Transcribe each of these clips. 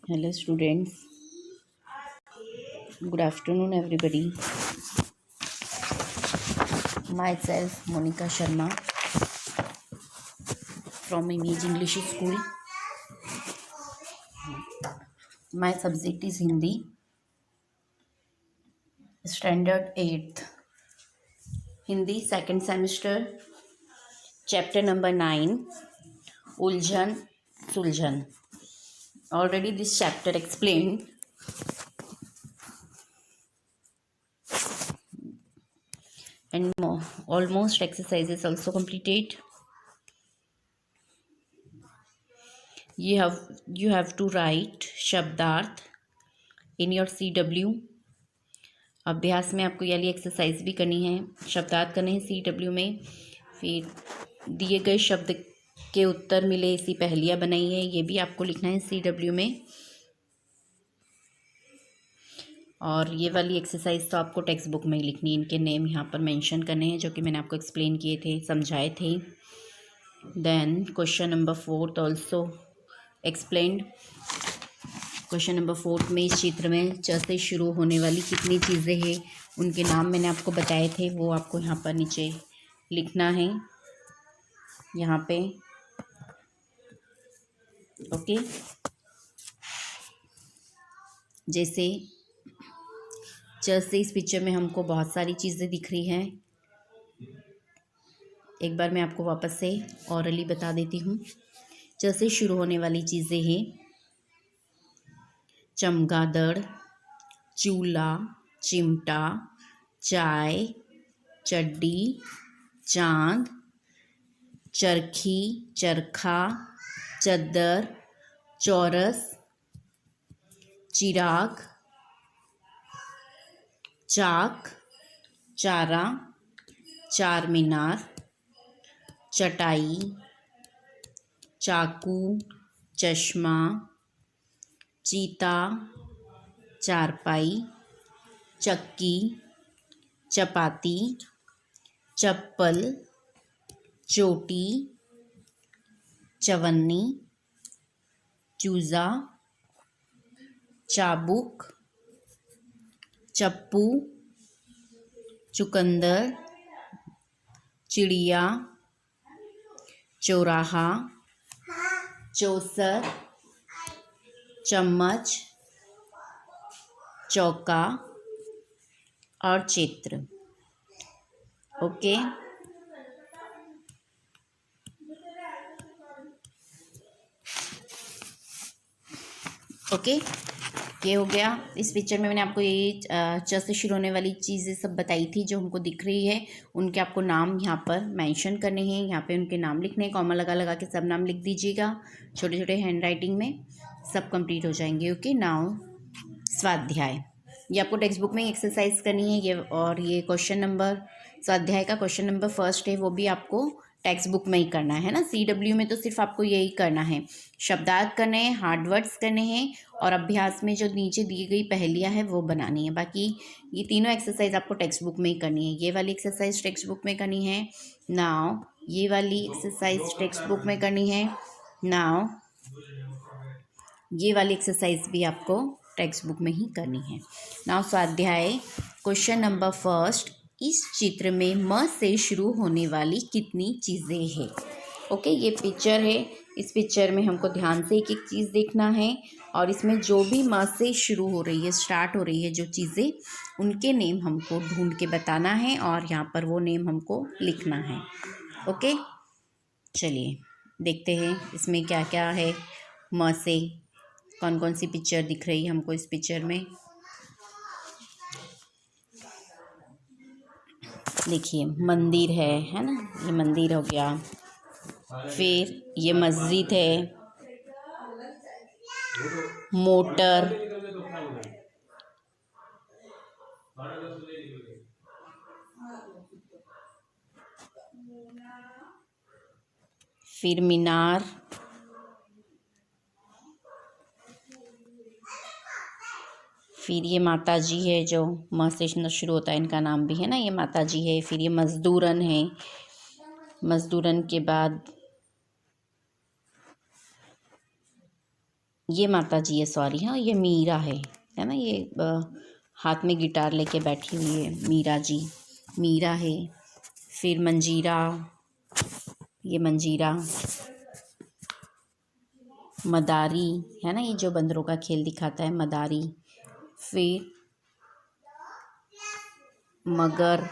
Hello students, good afternoon everybody. Myself Monica Sharma from Image English School. My subject is Hindi, Standard 8th. Hindi second semester, chapter number 9, Uljan Suljan. Already this chapter explained and almost exercises also completed. You have to write शब्दार्थ in your CW. अभ्यास में आपको ये वाली exercise भी करनी है, शब्दार्थ करने हैं CW में। फिर दिए गए शब्द के उत्तर मिले, इसी पहेलियाँ बनाई है, ये भी आपको लिखना है CW में। और ये वाली एक्सरसाइज तो आपको टेक्स्ट बुक में ही लिखनी है, इनके नेम यहाँ पर मेंशन करने हैं जो कि मैंने आपको एक्सप्लेन किए थे, समझाए थे। Then question number 4 also explained. Question number 4 में इस चित्र में च से शुरू होने वाली कितनी चीज़ें हैं, उनके नाम मैंने आपको बताए थे, वो आपको यहाँ पर नीचे लिखना है, यहाँ पे। ओके, जैसे च से इस पिक्चर में हमको बहुत सारी चीज़ें दिख रही हैं। एक बार मैं आपको वापस से ऑरली बता देती हूँ। च से शुरू होने वाली चीज़ें हैं चमगादड़, चूल्हा, चिमटा, चाय, चड्डी, चांद, चरखी, चरखा, चद्दर, चौरस, चिराग, चाक, चारा, चार मीनार, चटाई, चाकू, चश्मा, चीता, चारपाई, चक्की, चपाती, चप्पल, चोटी, चवन्नी, चूज़ा, चाबुक, चप्पू, चुकंदर, चिड़िया, चौराहा, चौसर, चम्मच, चौका और चित्र। ओके, ओके, ये हो गया। इस पिक्चर में मैंने आपको ये च से शुरू होने वाली चीज़ें सब बताई थी जो हमको दिख रही है, उनके आपको नाम यहाँ पर मेंशन करने हैं, यहाँ पे उनके नाम लिखने हैं, कॉमा लगा लगा के सब नाम लिख दीजिएगा, छोटे छोटे हैंड राइटिंग में, सब कंप्लीट हो जाएंगे। ओके, नाउ स्वाध्याय, ये आपको टेक्स्ट बुक में एक्सरसाइज करनी है। ये और ये क्वेश्चन नंबर, स्वाध्याय का क्वेश्चन नंबर 1 है, वो भी आपको टेक्स्ट बुक में ही करना है ना। CW में तो सिर्फ आपको यही करना है, शब्दार्थ करने हैं, हार्ड वर्ड्स करने हैं, और अभ्यास में जो नीचे दी गई पहेलियाँ है वो बनानी है। बाकी ये तीनों एक्सरसाइज आपको टेक्स्ट बुक में ही करनी है। ये वाली एक्सरसाइज टेक्स्ट बुक में करनी है। नाउ ये वाली एक्सरसाइज टेक्स्ट बुक में करनी है। नाउ ये वाली एक्सरसाइज भी आपको टेक्स्ट बुक में ही करनी है। नाउ स्वाध्याय क्वेश्चन नंबर 1, इस चित्र में म से शुरू होने वाली कितनी चीज़ें हैं। ओके, ये पिक्चर है, इस पिक्चर में हमको ध्यान से एक एक चीज़ देखना है, और इसमें जो भी म से शुरू हो रही है, स्टार्ट हो रही है जो चीज़ें, उनके नेम हमको ढूंढ के बताना है, और यहाँ पर वो नेम हमको लिखना है। ओके, चलिए देखते हैं इसमें क्या क्या है। म से कौन कौन सी पिक्चर दिख रही है हमको इस पिक्चर में। देखिए मंदिर है ना, ये मंदिर हो गया। फिर ये मस्जिद है, मोटर, फिर मीनार, फिर ये माता जी है जो म से शुरू होता है, इनका नाम भी है ना, ये माता जी है। फिर ये मजदूरन है, मजदूरन के बाद ये माता जी है, सॉरी, हाँ ये मीरा है ना, ये हाथ में गिटार लेके बैठी हुई है मीरा जी, मीरा है। फिर मंजीरा, ये मंजीरा, मदारी है ना, ये जो बंदरों का खेल दिखाता है, मदारी। फिर मगर,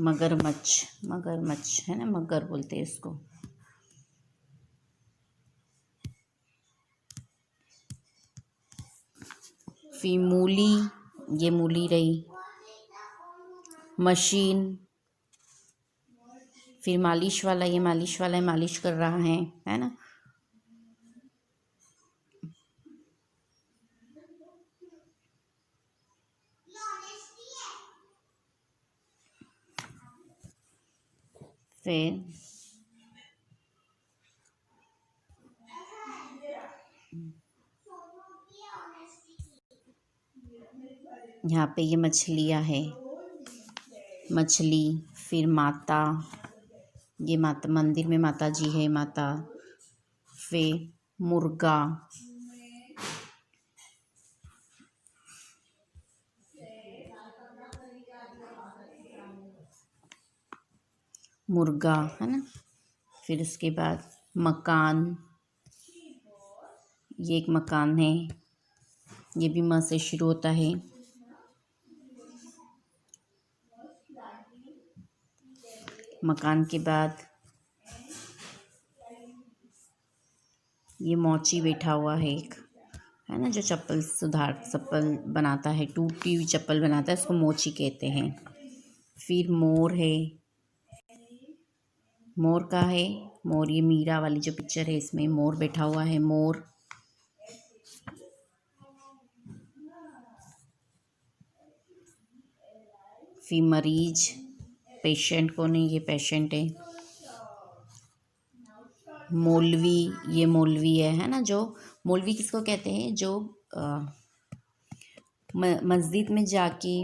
मगरमच्छ, मगरमच्छ है ना, मगर बोलते हैं इसको। फिर मूली, ये मूली रही। मशीन, फिर मालिश वाला, ये मालिश वाला है, मालिश कर रहा है ना। फिर यहाँ पे ये मछलियाँ है, मछली। फिर माता, ये माता, मंदिर में माता जी है, माता। फिर मुर्गा, मुर्गा है ना। फिर उसके बाद मकान, ये एक मकान है, ये भी म से शुरू होता है। मकान के बाद ये मोची बैठा हुआ है एक, है ना, जो चप्पल बनाता है, टूटी हुई चप्पल बनाता है, उसको मोची कहते हैं। फिर मोर है, मोर का है, मोर, ये मीरा वाली जो पिक्चर है इसमें मोर बैठा हुआ है, मोर। फिर मरीज, पेशेंट को नहीं, ये पेशेंट है। मौलवी, ये मौलवी है ना, जो मौलवी किसको कहते हैं, जो मस्जिद में जाके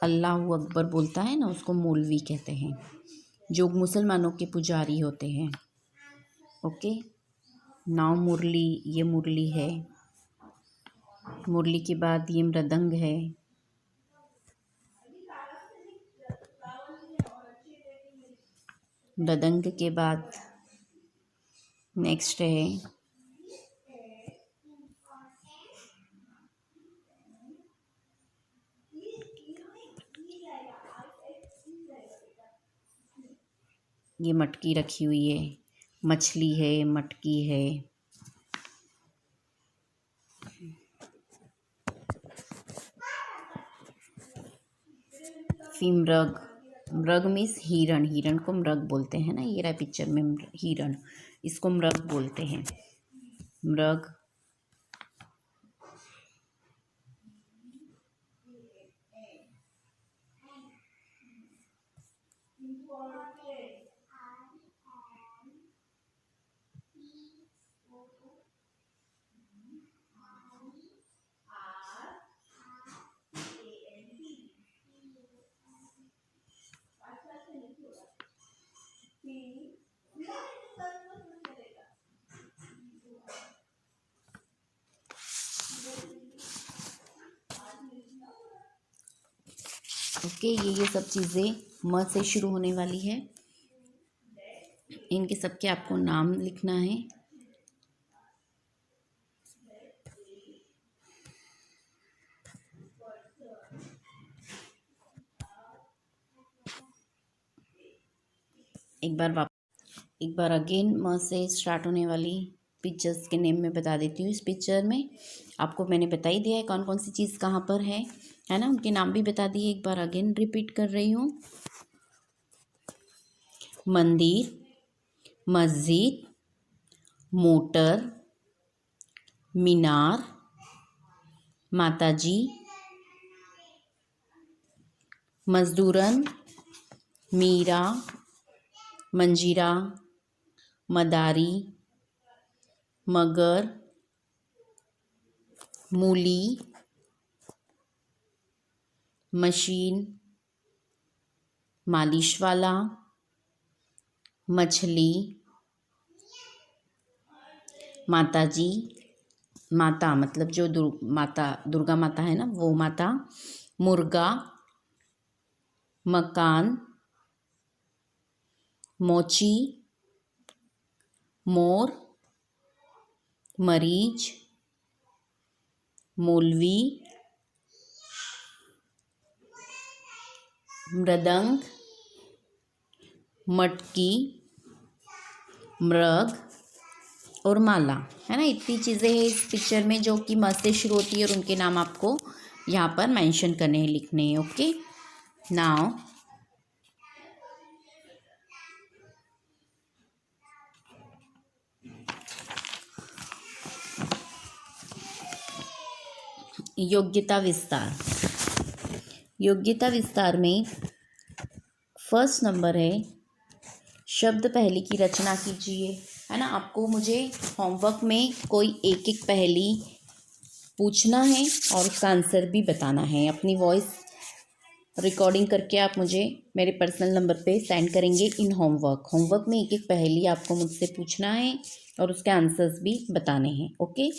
अल्लाह अकबर बोलता है ना, उसको मौलवी कहते हैं, जो मुसलमानों के पुजारी होते हैं। ओके। नाव मुरली, ये मुरली है। मुरली के बाद ये मृदंग है। मृदंग के बाद नेक्स्ट है ये मटकी रखी हुई है, मछली है, मटकी है। फिर मृग, मृग मीन्स हिरण, हिरण को मृग बोलते हैं ना, ये रहा पिक्चर में हिरण, इसको मृग बोलते हैं, मृग। ओके, ये सब चीज़ें म से शुरू होने वाली है, इनके सबके आपको नाम लिखना है। एक बार अगेन म से स्टार्ट होने वाली पिक्चर्स के नेम मैं बता देती हूँ। इस पिक्चर में आपको मैंने बता ही दिया है कौन कौन सी चीज़ कहाँ पर है ना, उनके नाम भी बता दिए। एक बार अगेन रिपीट कर रही हूँ। मंदिर, मस्जिद, मोटर, मीनार, माताजी, मजदूरन, मीरा, मंजीरा, मदारी, मगर, मूली, मशीन, मालिश वाला, मछली, माता जी, माता मतलब जो माता दुर्गा माता है ना वो माता, मुर्गा, मकान, मोची, मोर, मरीज, मौलवी, मृदंग, मटकी, मृग और माला, है ना। इतनी चीज़ें हैं इस पिक्चर में जो कि म से शुरू होती है और उनके नाम आपको यहाँ पर मेंशन करने हैं, लिखने हैं। ओके, नाउ योग्यता विस्तार। योग्यता विस्तार में फर्स्ट नंबर है शब्द पहेली की रचना कीजिए, है ना। आपको मुझे होमवर्क में कोई एक एक पहेली पूछना है और उसका आंसर भी बताना है। अपनी वॉइस रिकॉर्डिंग करके आप मुझे मेरे पर्सनल नंबर पे सेंड करेंगे इन होमवर्क में एक एक पहेली आपको मुझसे पूछना है और उसके आंसर्स भी बताने हैं। ओके,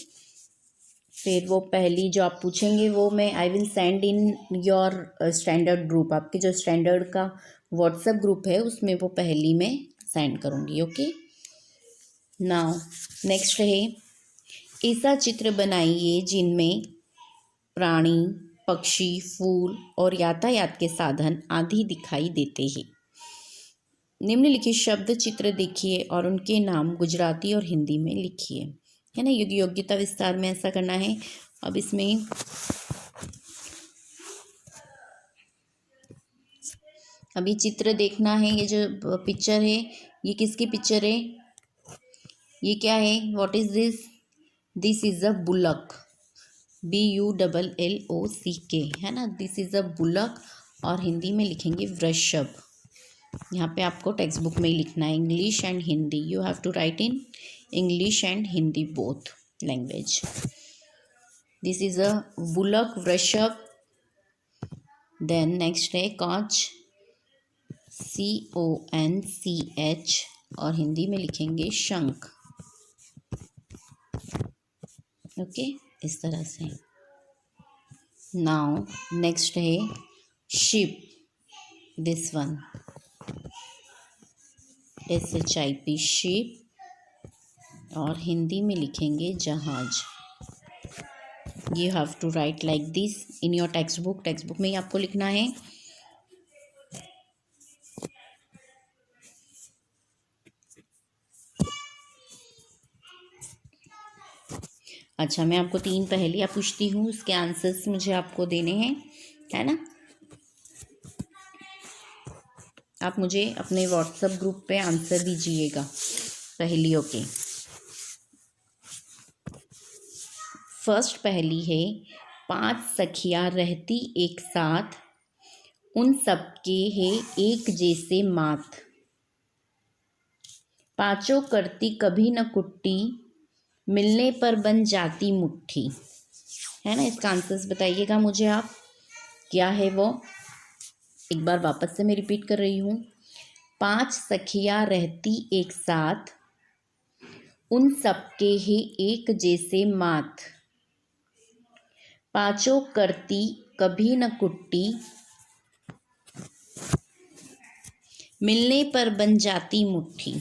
फिर वो पहेली जो आप पूछेंगे वो मैं I will send in your standard group. आपके जो स्टैंडर्ड का व्हाट्सएप ग्रुप है उसमें वो पहेली मैं सेंड करूँगी। ओके, नाउ नेक्स्ट है ऐसा चित्र बनाइए जिनमें प्राणी, पक्षी, फूल और यातायात के साधन आदि दिखाई देते हैं। निम्नलिखित शब्द चित्र देखिए और उनके नाम गुजराती और हिंदी में लिखिए, है ना। योग्यता विस्तार में ऐसा करना है। अब इसमें अभी चित्र देखना है। ये जो पिक्चर है ये किसकी पिक्चर है, ये क्या है, what is this, this is a bullock, BULLOCK, है ना। दिस इज अ बुलक और हिंदी में लिखेंगे वृषभ। यहाँ पे आपको टेक्स्ट बुक में ही लिखना है, English and Hindi. You have to write in English and Hindi both language. This is a bullock, वृषभ। देन नेक्स्ट है कांच, CONCH और हिंदी में लिखेंगे शंख। ओके, इस तरह से। नाउ नेक्स्ट है ship, this one SHIP ship और हिंदी में लिखेंगे जहाज। You have to write like this in your text book में ही आपको लिखना है। अच्छा, मैं आपको 3 पहेलियाँ पूछती हूँ, उसके आंसर्स मुझे आपको देने हैं, है ना। आप मुझे अपने व्हाट्सएप ग्रुप पे आंसर दीजिएगा पहेलियों के। फर्स्ट पहेली है 5 सखियाँ रहती एक साथ, उन सबके है एक जैसे मात, पांचों करती कभी न कुट्टी, मिलने पर बन जाती मुट्ठी, है ना। इसका आंसर्स बताइएगा मुझे आप, क्या है वो। एक बार वापस से मैं रिपीट कर रही हूँ। 5 सखियाँ रहती एक साथ, उन सबके है एक जैसे मात, पांचों करती कभी न कुट्टी, मिलने पर बन जाती मुट्ठी।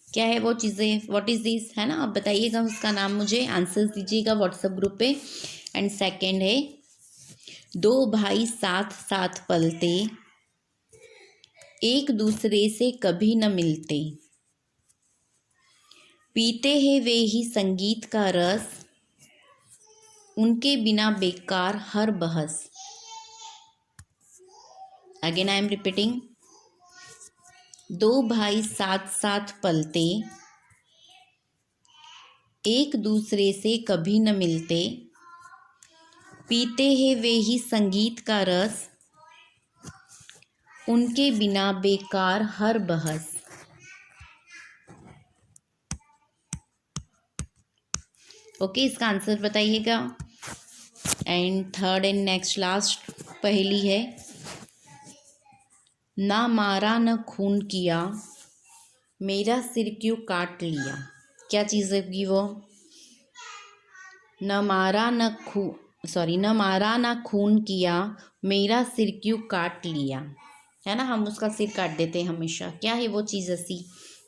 क्या है वो चीज़ें, व्हाट इज दिस, है ना। आप बताइएगा उसका नाम, मुझे आंसर्स दीजिएगा व्हाट्सएप ग्रुप पे। एंड सेकंड है 2 भाई साथ साथ पलते, एक दूसरे से कभी न मिलते, पीते हैं वे ही संगीत का रस, उनके बिना बेकार हर बहस। अगेन आई एम रिपीटिंग, 2 भाई साथ साथ पलते, एक दूसरे से कभी न मिलते, पीते हैं वे ही संगीत का रस, उनके बिना बेकार हर बहस। ओके, इसका आंसर बताइएगा। And third and next last पहेली है, ना मारा न खून किया, मेरा सिर क्यों काट लिया, क्या चीज़ होगी वो? न मारा न न मारा न खून किया, मेरा सिर क्यों काट लिया। है ना, हम उसका सिर काट देते हैं हमेशा। क्या है वो चीज़ ऐसी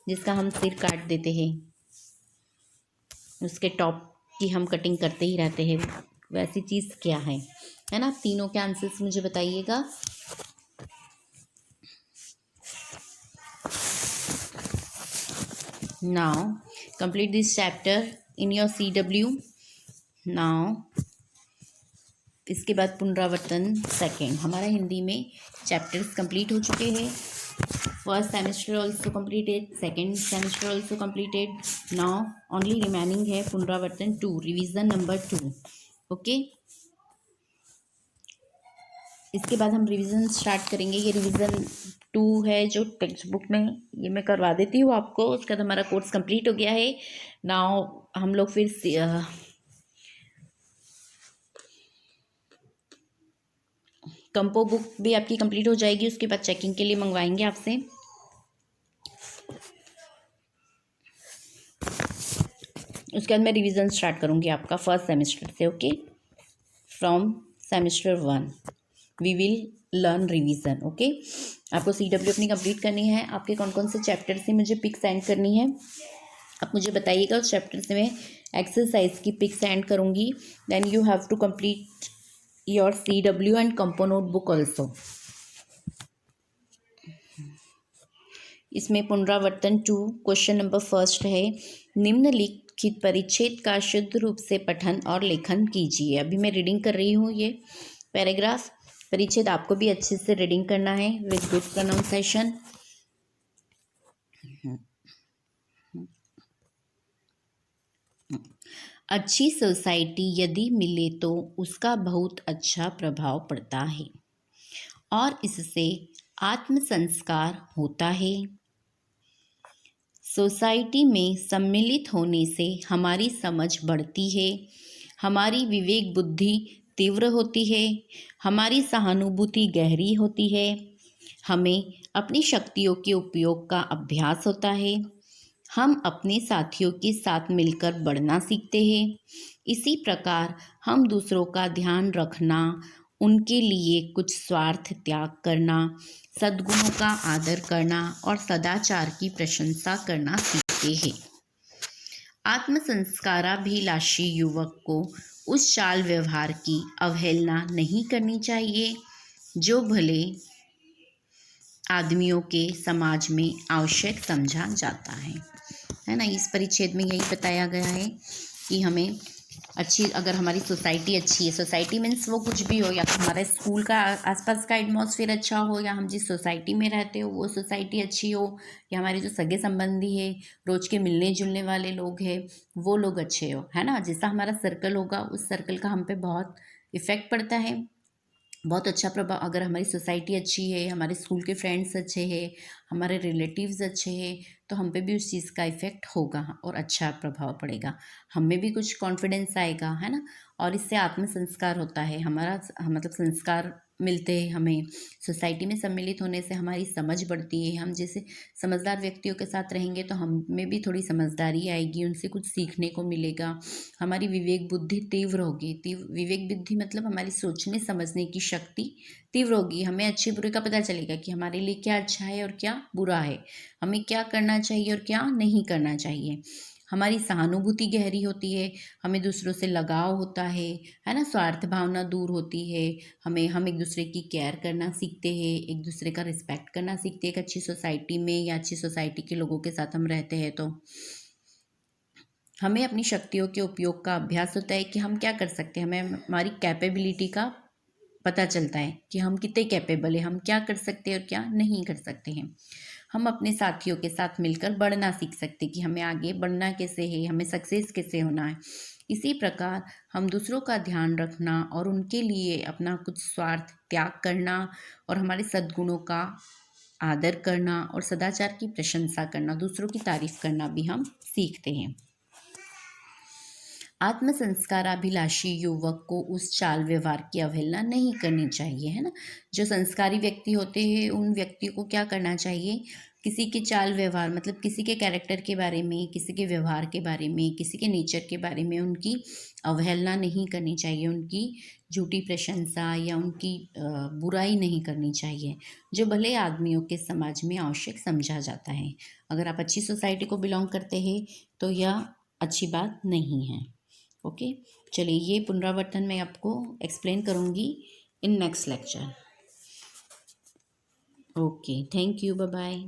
जिसका हम सिर काट देते हैं? उसके टॉप की हम कटिंग करते ही रहते हैं, वैसी चीज़ क्या है ना? तीनों के आंसर्स मुझे बताइएगा। Now complete this chapter in your CW। Now इसके बाद पुनरावर्तन सेकेंड। हमारा हिंदी में चैप्टर्स कंप्लीट हो चुके हैं। First semester also completed, second semester also completed, now only remaining है पुनरावर्तन 2, रिवीजन नंबर 2। ओके, इसके बाद हम रिवीजन स्टार्ट करेंगे। ये रिवीजन 2 है जो टेक्स्ट बुक में, ये मैं करवा देती हूँ आपको। उसके बाद हमारा कोर्स कंप्लीट हो गया है। नाउ हम लोग फिर कंपो बुक भी आपकी कंप्लीट हो जाएगी, उसके बाद चेकिंग के लिए मंगवाएंगे आपसे। उसके बाद मैं रिवीजन स्टार्ट करूँगी आपका फर्स्ट सेमेस्टर से। Okay, from semester 1 we will learn revision. Okay, आपको CW अपनी कंप्लीट करनी है। आपके कौन कौन से चैप्टर से मुझे पिक सेंड करनी है आप मुझे बताइएगा। उस चैप्टर से मैं एक्सरसाइज की पिक सेंड करूँगी। Then you have to complete your CW and compo note book also. इसमें पुनरावर्तन 2 क्वेश्चन नंबर फर्स्ट है, निम्नलिखित परिच्छेद का शुद्ध रूप से पठन और लेखन कीजिए। अभी मैं रीडिंग कर रही हूँ ये पैराग्राफ। परिच्छेद आपको भी अच्छे से रीडिंग करना है विद गुड प्रोनाउंसिएशन। अच्छी सोसाइटी यदि मिले तो उसका बहुत अच्छा प्रभाव पड़ता है और इससे आत्म संस्कार होता है। सोसाइटी में सम्मिलित होने से हमारी समझ बढ़ती है, हमारी विवेक बुद्धि तीव्र होती है, हमारी सहानुभूति गहरी होती है, हमें अपनी शक्तियों के उपयोग का अभ्यास होता है, हम अपने साथियों के साथ मिलकर बढ़ना सीखते हैं। इसी प्रकार हम दूसरों का ध्यान रखना, उनके लिए कुछ स्वार्थ त्याग करना, सद्गुणों का आदर करना और सदाचार की प्रशंसा करना सीखते हैं। आत्मसंस्काराभिलाषी युवक को उस चाल व्यवहार की अवहेलना नहीं करनी चाहिए जो भले आदमियों के समाज में आवश्यक समझा जाता है ना। इस परिच्छेद में यही बताया गया है कि हमें अच्छी, अगर हमारी सोसाइटी अच्छी है, सोसाइटी मीन्स वो कुछ भी हो, या तो हमारे स्कूल का आसपास का एटमॉस्फेयर अच्छा हो, या हम जिस सोसाइटी में रहते हो वो सोसाइटी अच्छी हो, या हमारे जो सगे संबंधी है, रोज के मिलने जुलने वाले लोग हैं, वो लोग अच्छे हो, है ना। जैसा हमारा सर्कल होगा उस सर्कल का हम पे बहुत इफ़ेक्ट पड़ता है, बहुत अच्छा प्रभाव। अगर हमारी सोसाइटी अच्छी है, हमारे स्कूल के फ्रेंड्स अच्छे हैं, हमारे रिलेटिव्स अच्छे हैं, तो हम पे भी उस चीज़ का इफ़ेक्ट होगा और अच्छा प्रभाव पड़ेगा, हम में भी कुछ कॉन्फिडेंस आएगा, है ना। और इससे आत्म संस्कार होता है, हमारा मतलब संस्कार मिलते हैं हमें। सोसाइटी में सम्मिलित होने से हमारी समझ बढ़ती है, हम जैसे समझदार व्यक्तियों के साथ रहेंगे तो हम में भी थोड़ी समझदारी आएगी, उनसे कुछ सीखने को मिलेगा, हमारी विवेक बुद्धि तीव्र होगी। विवेक बुद्धि मतलब हमारी सोचने समझने की शक्ति तीव्र होगी, हमें अच्छे बुरे का पता चलेगा कि हमारे लिए क्या अच्छा है और क्या बुरा है, हमें क्या करना चाहिए और क्या नहीं करना चाहिए। हमारी सहानुभूति गहरी होती है, हमें दूसरों से लगाव होता है ना। स्वार्थ भावना दूर होती है, हम एक दूसरे की केयर करना सीखते हैं, एक दूसरे का रिस्पेक्ट करना सीखते हैं। एक अच्छी सोसाइटी में या अच्छी सोसाइटी के लोगों के साथ हम रहते हैं तो हमें अपनी शक्तियों के उपयोग का अभ्यास होता है कि हम क्या कर सकते हैं, हमें हमारी कैपेबिलिटी का पता चलता है कि हम कितने कैपेबल हैं, हम क्या कर सकते हैं और क्या नहीं कर सकते हैं। हम अपने साथियों के साथ मिलकर बढ़ना सीख सकते हैं कि हमें आगे बढ़ना कैसे है, हमें सक्सेस कैसे होना है। इसी प्रकार हम दूसरों का ध्यान रखना और उनके लिए अपना कुछ स्वार्थ त्याग करना और हमारे सद्गुणों का आदर करना और सदाचार की प्रशंसा करना, दूसरों की तारीफ करना भी हम सीखते हैं। आत्म संस्काराभिलाषी युवक को उस चाल व्यवहार की अवहेलना नहीं करनी चाहिए, है ना। जो संस्कारी व्यक्ति होते हैं उन व्यक्तियों को क्या करना चाहिए, किसी के चाल व्यवहार मतलब किसी के कैरेक्टर के बारे में, किसी के व्यवहार के बारे में, किसी के नेचर के बारे में उनकी अवहेलना नहीं करनी चाहिए, उनकी झूठी प्रशंसा या उनकी बुराई नहीं करनी चाहिए, जो भले आदमियों के समाज में आवश्यक समझा जाता है। अगर आप अच्छी सोसाइटी को बिलोंग करते हैं तो यह अच्छी बात नहीं है। ओके, चलिए ये पुनरावर्तन मैं आपको एक्सप्लेन करूँगी in next lecture. Okay, thank you, bye bye.